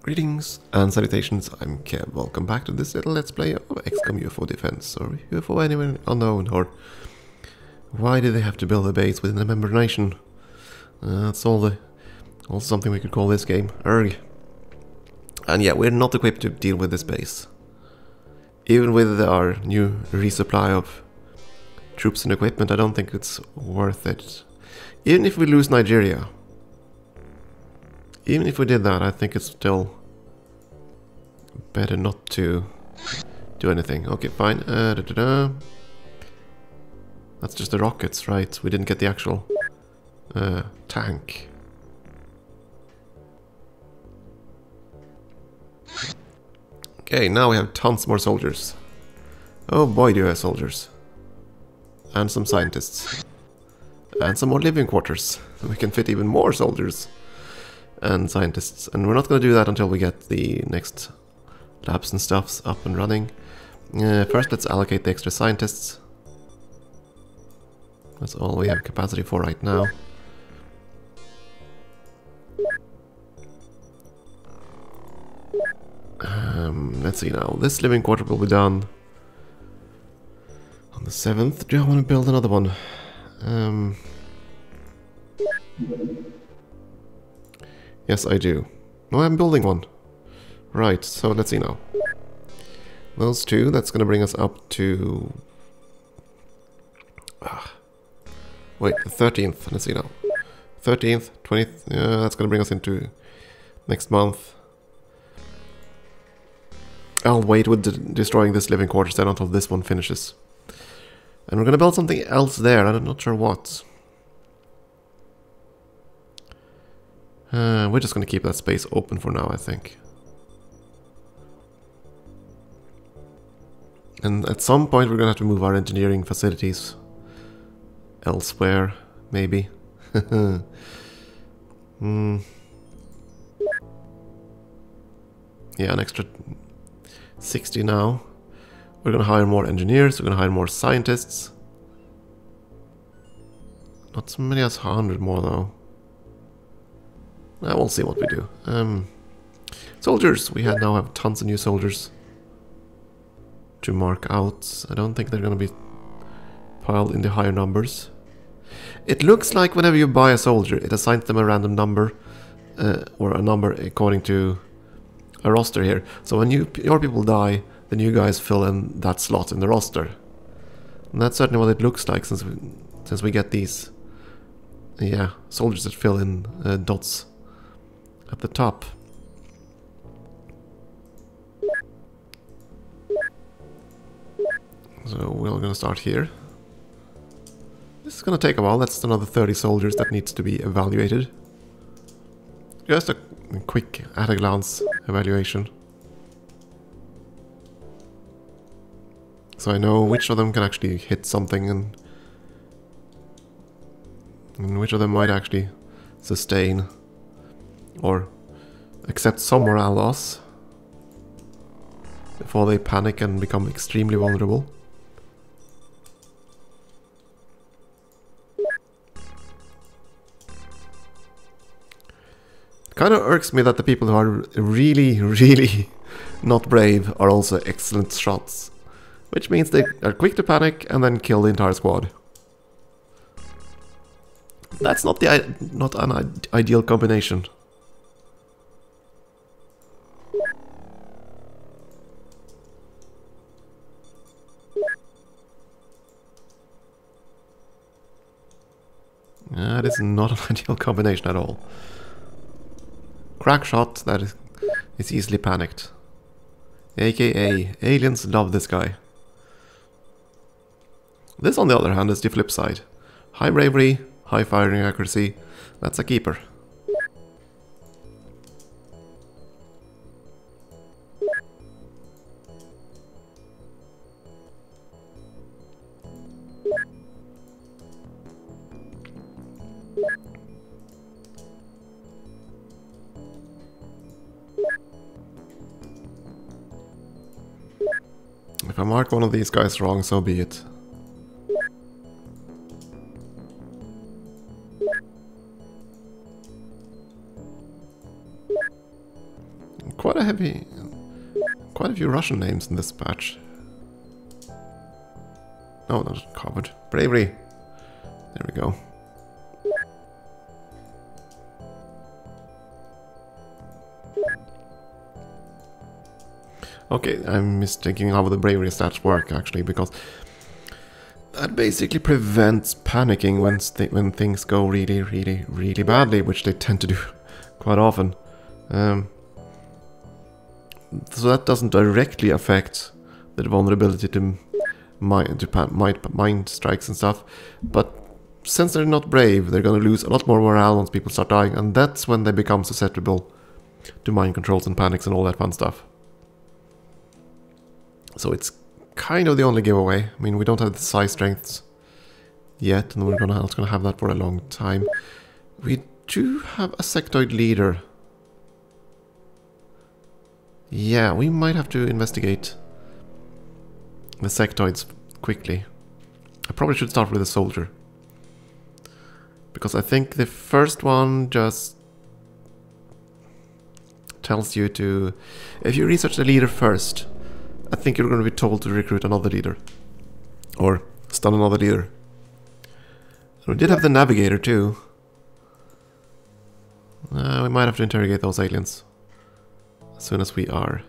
Greetings and salutations, I'm Kev. Welcome back to this little let's play of XCOM UFO Defense, or UFO Anyone Unknown, or why did they have to build a base within a member nation? That's all something we could call this game. Erg. And yeah, we're not equipped to deal with this base. Even with our new resupply of troops and equipment, I don't think it's worth it. Even if we lose Nigeria. Even if we did that, I think it's still better not to do anything. Okay, fine. That's just the rockets, right? We didn't get the actual tank. Okay, now we have tons more soldiers. Oh boy, do we have soldiers. And some scientists. And some more living quarters. We can fit even more soldiers and scientists. And we're not going to do that until we get the next labs and stuffs up and running. First, let's allocate the extra scientists. That's all we have capacity for right now. Let's see now. This living quarter will be done on the 7th. Do I want to build another one? Yes, I do. No, I'm building one. Right, so let's see now. Those two, that's going to bring us up to... Wait, the 13th. Let's see now. 13th, 20th, that's going to bring us into next month. I'll wait with destroying this living quarters then until this one finishes. And we're going to build something else there, I'm not sure what. We're just going to keep that space open for now, I think. And at some point we're going to have to move our engineering facilities elsewhere, maybe. Yeah, an extra 60 now. We're going to hire more engineers, we're going to hire more scientists. Not so many as 100 more though. We'll see what we do. Soldiers! We now have tons of new soldiers to mark out. I don't think they're going to be piled in the higher numbers. It looks like whenever you buy a soldier, it assigns them a random number, or a number according to a roster here. So when your people die, then you guys fill in that slot in the roster. And that's certainly what it looks like since we get these, yeah, soldiers that fill in dots at the top. So we're going to start here. This is going to take a while. That's another 30 soldiers that needs to be evaluated. Just a quick at-a-glance evaluation. So I know which of them can actually hit something and which of them might actually sustain or accept some morale loss before they panic and become extremely vulnerable. It kind of irks me that the people who are really not brave are also excellent shots, which means they are quick to panic and then kill the entire squad. That's not an ideal combination. That is not an ideal combination at all. Crack shot that is easily panicked. AKA, aliens love this guy. This, on the other hand, is the flip side. High bravery, high firing accuracy, that's a keeper. If I mark one of these guys wrong, so be it. Quite a few Russian names in this batch. Oh, not covered. Bravery. There we go. Okay, I'm mistaking how the bravery stats work actually, because that basically prevents panicking when things go really, really, really badly, which they tend to do quite often. So that doesn't directly affect the vulnerability to mind strikes and stuff, but since they're not brave, they're going to lose a lot more morale once people start dying, and that's when they become susceptible to mind controls and panics and all that fun stuff. So it's kind of the only giveaway. I mean, we don't have the size strengths yet, and we're not gonna have that for a long time. We do have a sectoid leader. Yeah, we might have to investigate the sectoids quickly. I probably should start with a soldier, because I think the first one just tells you to... If you research the leader first, I think you're going to be told to recruit another leader. Or stun another leader. And we did have the navigator too. We might have to interrogate those aliens as soon as we are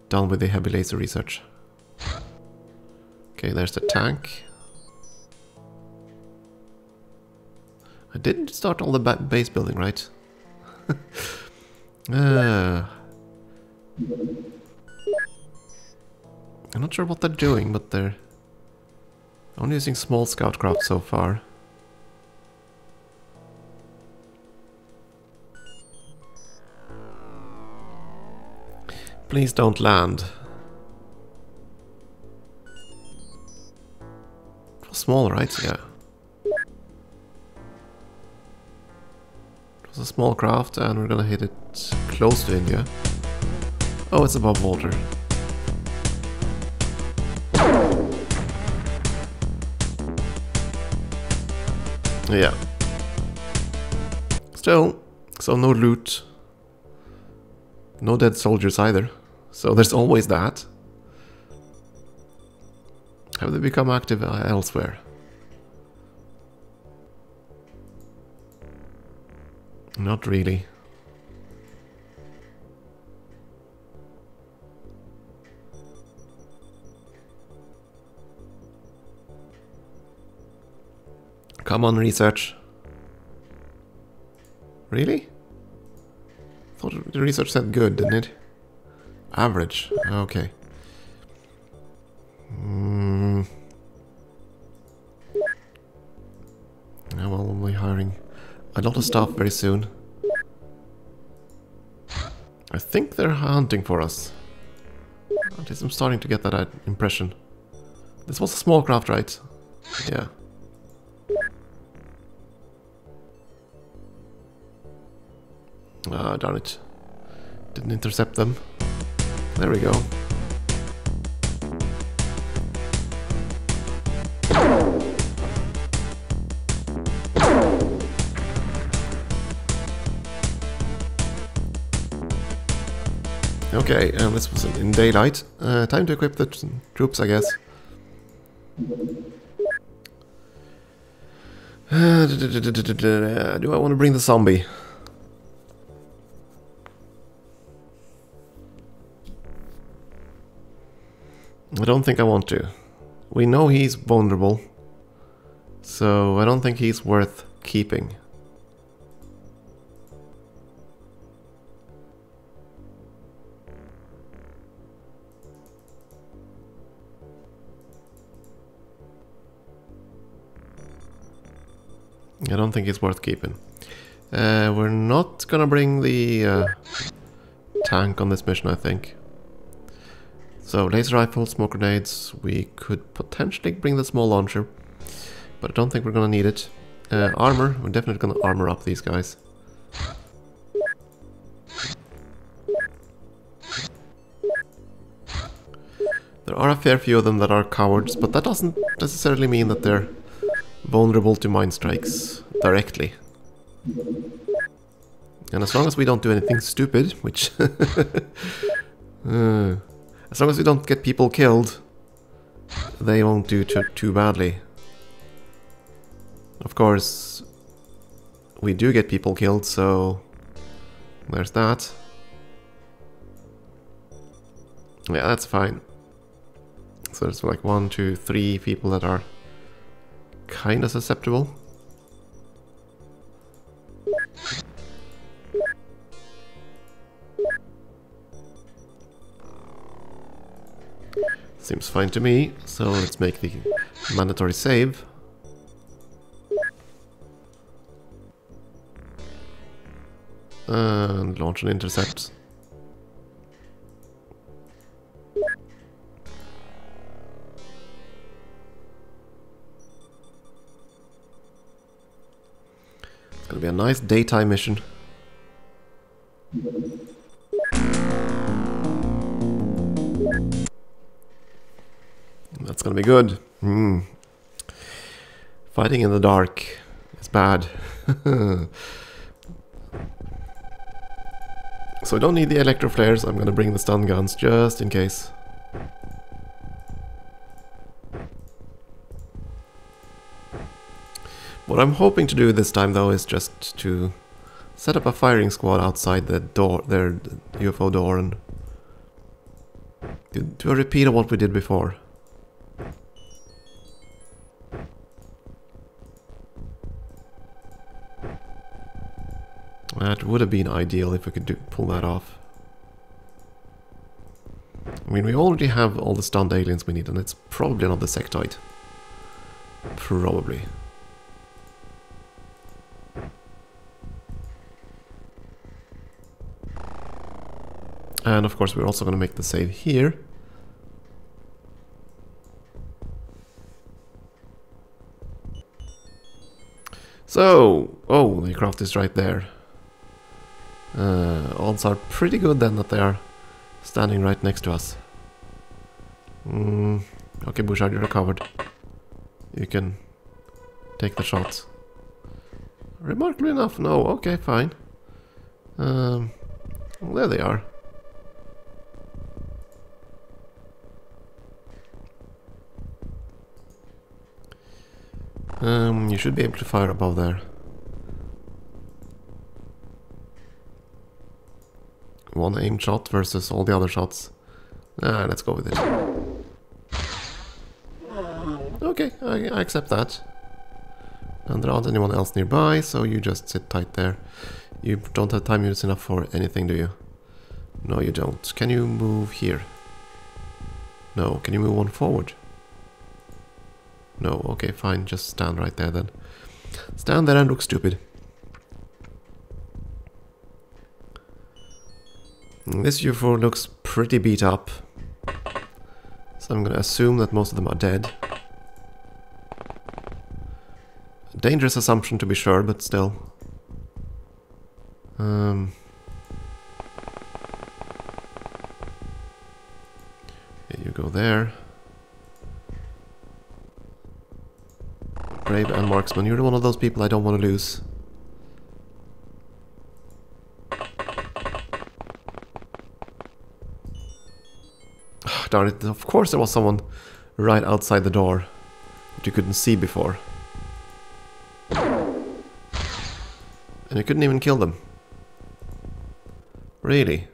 done with the heavy laser research. Okay, there's the tank. I didn't start all the base building, right? I'm not sure what they're doing, but they're only using small scout craft so far. Please don't land. It was small, right? Yeah. It was a small craft, and we're gonna hit it close to India. Oh, it's above water. Yeah. Still, so no loot. No dead soldiers either. So there's always that. Have they become active elsewhere? Not really. Come on, research. Really? Thought the research said good, didn't it? Average. Okay. Now we'll be hiring a lot of staff very soon. I think they're hunting for us. At least I'm starting to get that impression. This was a small craft, right? Yeah. Ah, darn it. Didn't intercept them. There we go. Okay, and this was in daylight. Time to equip the troops, I guess. Do I want to bring the zombie? I don't think I want to. We know he's vulnerable, so I don't think he's worth keeping. I don't think it's worth keeping. We're not gonna bring the tank on this mission, I think. So, laser rifles, smoke grenades, we could potentially bring the small launcher, but I don't think we're gonna need it. Armor, we're definitely gonna armor up these guys. There are a fair few of them that are cowards, but that doesn't necessarily mean that they're vulnerable to mind strikes directly. And as long as we don't do anything stupid, which... as long as we don't get people killed, they won't do too badly. Of course, we do get people killed, so there's that. Yeah, that's fine. So there's like 1, 2, 3 people that are kind of susceptible. Seems fine to me, so let's make the mandatory save. And launch an intercept. It's gonna be a nice daytime mission. That's gonna be good. Fighting in the dark is bad. So I don't need the electro flares. I'm gonna bring the stun guns just in case. What I'm hoping to do this time though is just to set up a firing squad outside the door, the UFO door, and do a repeat of what we did before. That would have been ideal if we could pull that off. I mean, we already have all the stunned aliens we need, and it's probably not the sectoid. Probably. And of course we're also going to make the save here. So, oh, the craft is right there. Odds are pretty good then that they are standing right next to us. Okay, Bouchard, you're recovered. You can take the shot. Remarkably enough, no, okay, fine. Well, there they are. You should be able to fire above there. One aimed shot versus all the other shots. Let's go with it. Okay, I accept that. And there aren't anyone else nearby, so you just sit tight there. You don't have time units enough for anything, do you? No, you don't. Can you move here? No. Can you move one forward? No. Okay, fine. Just stand right there then. Stand there and look stupid. This UFO looks pretty beat up. So I'm gonna assume that most of them are dead. Dangerous assumption to be sure, but still. You go there. Brave and marksman, you're one of those people I don't want to lose. Darn it, of course there was someone right outside the door that you couldn't see before. And you couldn't even kill them. Really?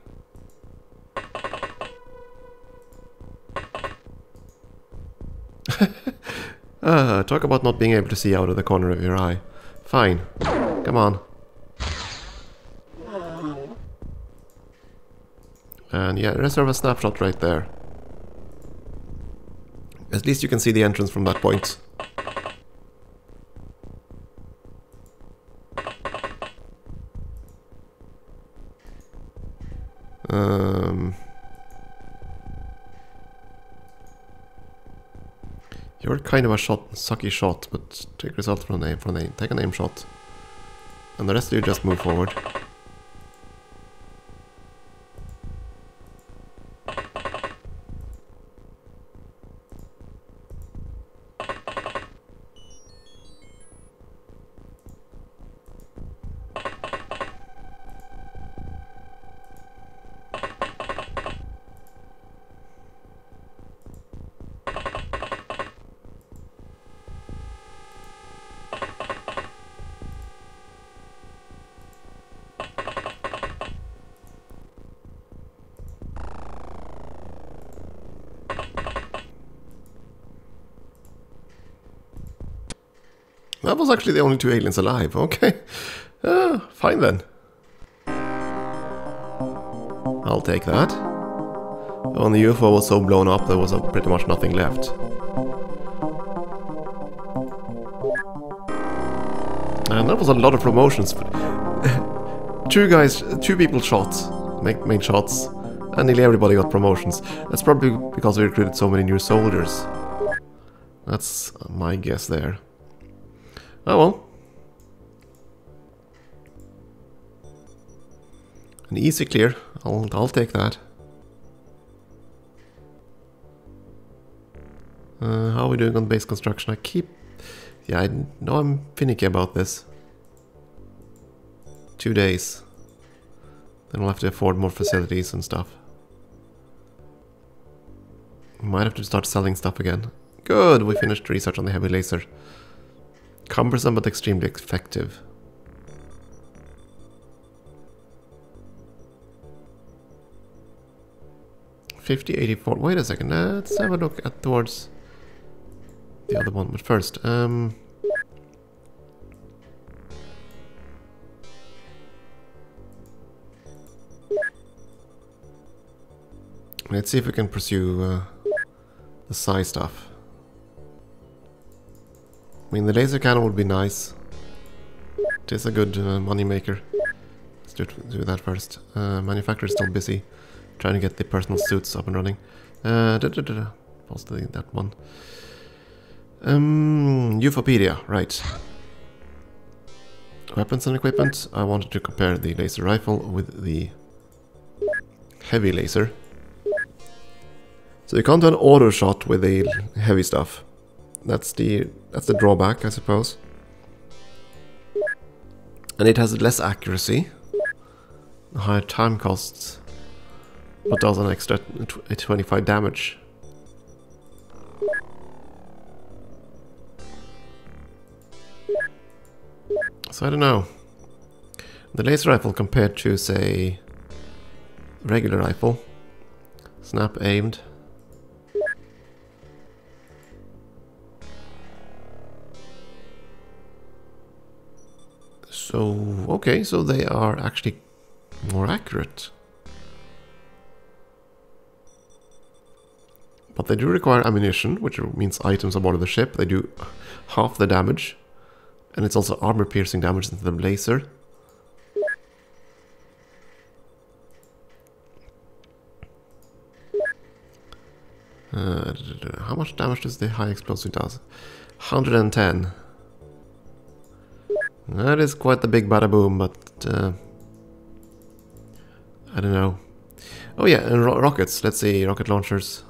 Talk about not being able to see out of the corner of your eye. Fine. Come on. And yeah, reserve a snapshot right there. At least you can see the entrance from that point. You're kind of a sucky shot, but take result from an aim. Take an aim shot. And the rest of you just move forward. that was actually the only 2 aliens alive. Okay. Fine then. I'll take that. When the UFO was so blown up, there was pretty much nothing left. And that was a lot of promotions. 2 people shot, made shots, and nearly everybody got promotions. That's probably because we recruited so many new soldiers. That's my guess there. Oh well. An easy clear. I'll take that. How are we doing on base construction? I know I'm finicky about this. 2 days. Then we'll have to afford more facilities and stuff. Might have to start selling stuff again. Good, we finished research on the heavy laser. Cumbersome but extremely effective. $50.84. Wait a second. Let's have a look at towards the other one. But first, let's see if we can pursue the psi stuff. I mean, the laser cannon would be nice. It is a good money maker. Let's do that first. Manufacturer is still busy trying to get the personal suits up and running. Pause that one. UFOpedia, right. Weapons and equipment. I wanted to compare the laser rifle with the heavy laser. So you can't do an auto shot with the heavy stuff. That's the drawback, I suppose. And it has less accuracy, higher time costs, but does an extra 25 damage. So I don't know. The laser rifle compared to, say, regular rifle, snap aimed. So, okay, so they are actually more accurate. But they do require ammunition, which means items aboard the ship. They do half the damage. And it's also armor-piercing damage into the laser. How much damage does the high explosive do? 110. That is quite the big bada boom, but I don't know. Oh yeah, and rockets. Let's see, rocket launchers.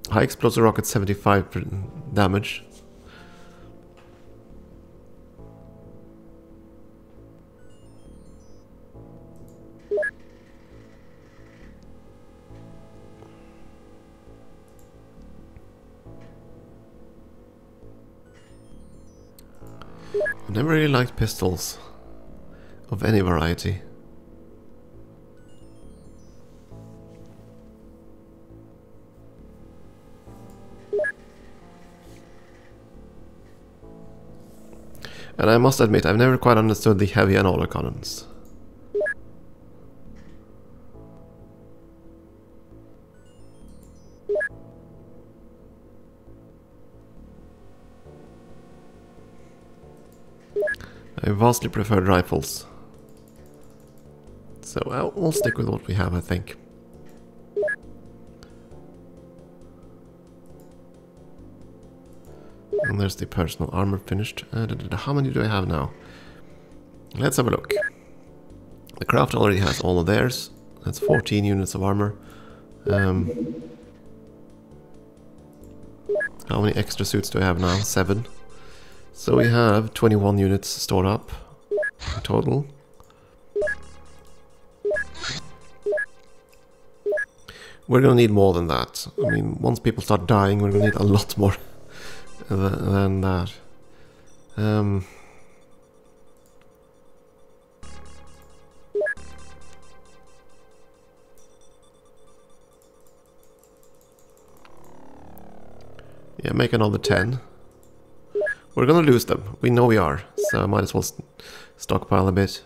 High explosive rocket, 75 damage. I never really liked pistols of any variety. And I must admit, I've never quite understood the heavy and autocannons. I vastly preferred rifles. So we'll stick with what we have, I think. And there's the personal armor finished. How many do I have now? Let's have a look. The craft already has all of theirs. That's 14 units of armor. How many extra suits do I have now? 7. So we have 21 units stored up in total. We're gonna need more than that. I mean, once people start dying, we're gonna need a lot more than that. Yeah, make another 10. We're gonna lose them. We know we are. So I might as well stockpile a bit.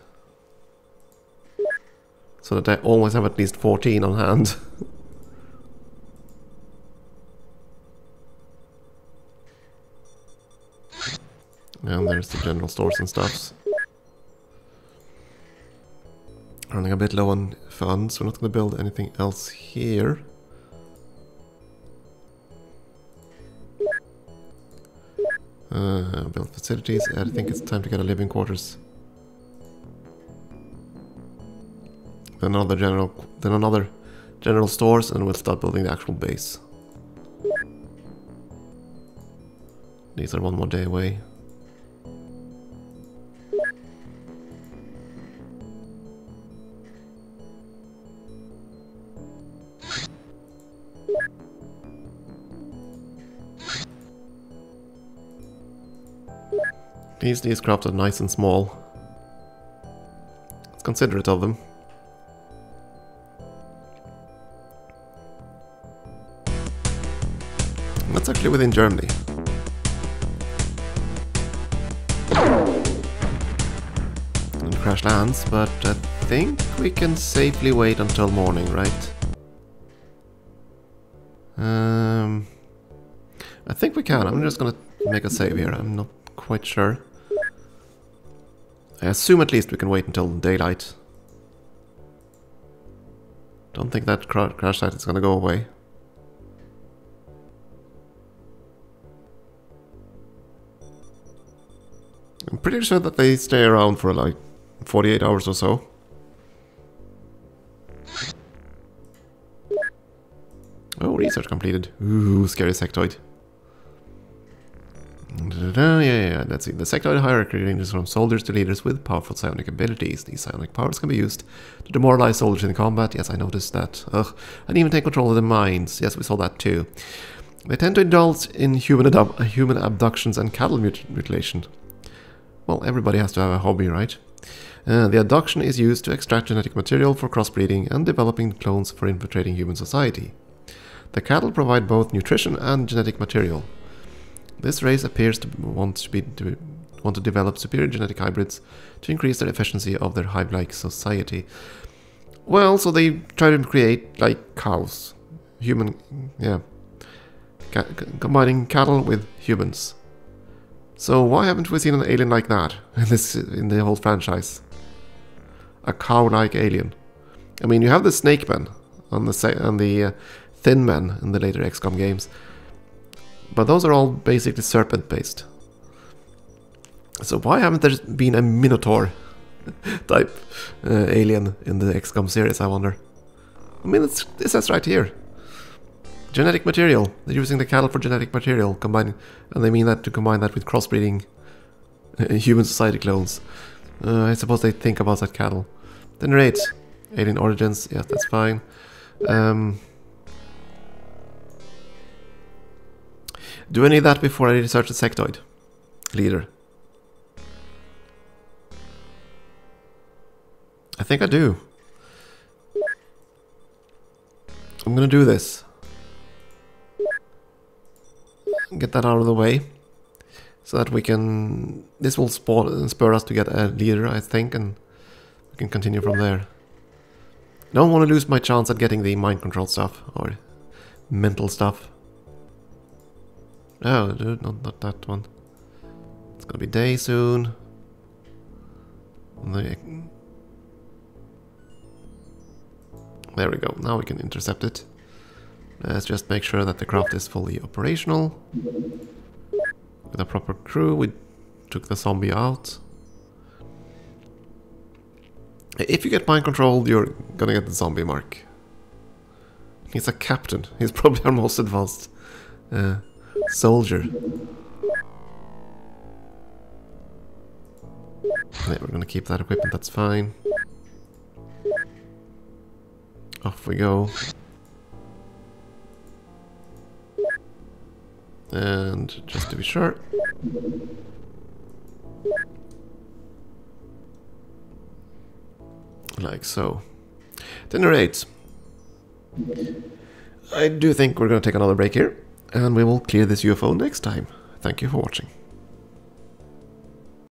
So that I always have at least 14 on hand. And there's the general stores and stuffs. Running a bit low on funds. We're not going to build anything else here. Build facilities. I think it's time to get a living quarters. Then another general stores, and we'll start building the actual base. These are one more day away. These crops are nice and small. It's considerate of them. And that's actually within Germany. And crash lands, but I think we can safely wait until morning, right? I think we can. I'm just gonna make a save here. I'm not quite sure. I assume at least we can wait until daylight. Don't think that crash site is gonna go away. I'm pretty sure that they stay around for like 48 hours or so. Oh, research completed. Ooh, scary sectoid. Yeah, let's see. The sectoid hierarchy ranges from soldiers to leaders with powerful psionic abilities. These psionic powers can be used to demoralize soldiers in combat. Yes, I noticed that. Ugh. And even take control of their minds. Yes, we saw that too. They tend to indulge in human abductions and cattle mutilation. Well, everybody has to have a hobby, right? The abduction is used to extract genetic material for crossbreeding and developing clones for infiltrating human society. The cattle provide both nutrition and genetic material. This race appears to want to develop superior genetic hybrids to increase their efficiency of their hive-like society. Well, so they try to create like cows, combining cattle with humans. So why haven't we seen an alien like that in the whole franchise? A cow-like alien. I mean, you have the snake men and the thin men in the later XCOM games. But those are all basically serpent-based. So why haven't there been a Minotaur type alien in the XCOM series, I wonder? I mean, it says right here. Genetic material. They're using the cattle for genetic material, and they mean that to combine that with crossbreeding human society clones. I suppose they think about that cattle. Generate. Alien origins. Yes, that's fine. Do I need that before I research the sectoid leader? I think I do. I'm gonna do this. Get that out of the way. So that we can... This will spur us to get a leader, I think, and we can continue from there. Don't want to lose my chance at getting the mind control stuff, or mental stuff. Oh, dude, not that one. It's gonna be day soon. There we go. Now we can intercept it. Let's just make sure that the craft is fully operational. With a proper crew, we took the zombie out. If you get mind control, you're gonna get the zombie mark. He's a captain. He's probably our most advanced soldier. Yeah, we're gonna keep that equipment, that's fine. Off we go. And just to be sure. Like so. Dinner 8. I do think we're gonna take another break here. And we will clear this UFO next time. Thank you for watching.